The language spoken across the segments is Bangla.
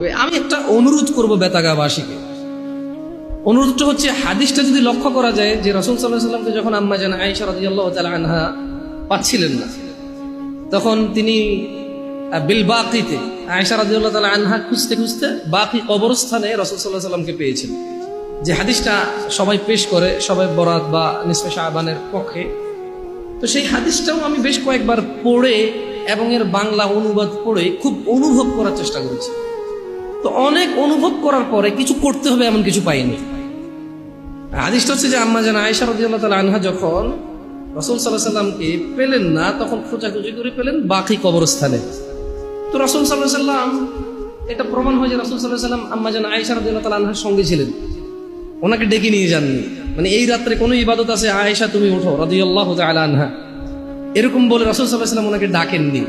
আমি একটা অনুরোধ করব বেতাগাবাসীকে। অনুরোধটা হচ্ছে, হাদিসটা যদি লক্ষ্য করা যায় যে রাসূল সাল্লাল্লাহু আলাইহি ওয়াসাল্লামকে যখন আম্মা জান আয়েশা রাদিয়াল্লাহু তাআলা আনহা পাচ্ছিলেন না, তখন তিনি বিল বাকিতে আয়েশা রাদিয়াল্লাহু তাআলা আনহা খুঁজতে খুঁজতে বাকি কবরস্থানে রাসূল সাল্লাল্লাহু আলাইহি ওয়াসাল্লামকে পেয়েছেন। যে হাদিসটা সবাই পেশ করে, সবাই বরাত বা নিসফে শাবানের পক্ষে। তো সেই হাদিসটাও আমি বেশ কয়েকবার পড়ে এবং এর বাংলা অনুবাদ পড়ে খুব অনুভব করার চেষ্টা করেছি। তো অনেক অনুভব করার পরে কিছু করতে হবে এমন কিছু পাইনি। হাদিসটা হচ্ছে যে আম্মা জান আয়েশা রাদিয়াল্লাহু তাআলা আনহা যখন রাসূল সাল্লাল্লাহু আলাইহি ওয়াসাল্লামকে পেলেন না, তখন খোঁজাখুঁজি করে পেলেন বাকি কবরস্থানে। তো রাসূল সাল্লাল্লাহু আলাইহি ওয়াসাল্লাম, এটা প্রমাণ হয় যে রাসূল সাল্লাল্লাহু আলাইহি ওয়াসাল্লাম আম্মা জান আয়েশা রাদিয়াল্লাহু তাআলা আনহার সঙ্গে ছিলেন, ওনাকে ডেকে নিয়ে যাননি। মানে এই রাত্রে কোনো ইবাদত আছে, আয়েশা তুমি ওঠো রাদিয়াল্লাহু তাআলা আনহা, এরকম বলে রাসূল সাল্লাল্লাহু আলাইহি ওয়াসাল্লাম ওনাকে ডাকেননি।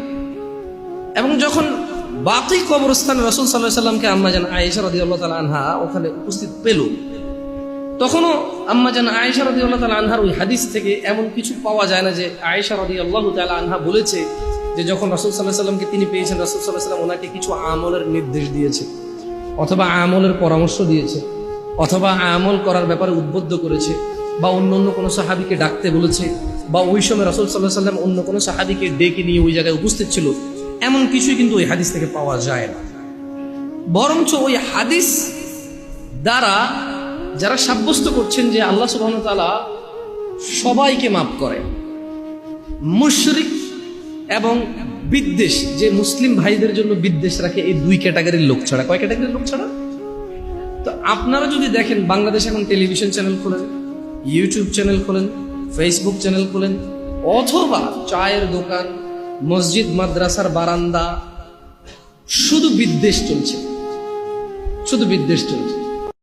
এবং যখন বাকি কবরস্থানে রাসূল সাল্লাল্লাহু আলাইহি ওয়াসাল্লামকে আম্মা জান আয়েশা রাদিয়াল্লাহু তাআলা আনহা ওখানে উপস্থিত পেল, তখনও আম্মা জান আয়েশা রাদিয়াল্লাহু তাআলা আনহার ওই হাদিস থেকে এমন কিছু পাওয়া যায় না যে আয়েশা রাদিয়াল্লাহু তাআলা আনহা বলেছে যে যখন রাসূল সাল্লাল্লাহু আলাইহি ওয়াসাল্লামকে তিনি পেয়েছেন, রাসূল সাল্লাল্লাহু আলাইহি ওয়াসাল্লাম ওনাকে কিছু আমলের নির্দেশ দিয়েছে, অথবা আমলের পরামর্শ দিয়েছে, অথবা আমল করার ব্যাপারে উদ্বুদ্ধ করেছে, বা অন্য কোনো সাহাবীকে ডাকতে বলেছে, বা ওই সময় রাসূল সাল্লাল্লাহু আলাইহি ওয়াসাল্লাম অন্য কোনো সাহাবীকে ডেকে নিয়ে ওই জায়গায় উপস্থিত ছিল, এমন কিছুই কিন্তু ওই হাদিস থেকে পাওয়া যায় না। বরঞ্চ ওই হাদিস দ্বারা যারা সাব্যস্ত করছেন যে আল্লাহ সুবহানাহু ওয়া তাআলা সবাইকে মাফ করে, মুশরিক এবং বিদ্বেষ, যে মুসলিম ভাইদের জন্য বিদ্বেষ রাখে, এই দুই ক্যাটাগরির লোক ছাড়া, কয় ক্যাটাগরির লোক ছাড়া? তো আপনারা যদি দেখেন, বাংলাদেশে এখন টেলিভিশন চ্যানেল খোলেন, ইউটিউব চ্যানেল খোলেন, ফেসবুক চ্যানেল খোলেন, অথবা চায়ের দোকান, মসজিদ মাদ্রাসার বারান্দা, শুধু বিদ্বেষ চলছে, শুধু বিদ্বেষ চলছে।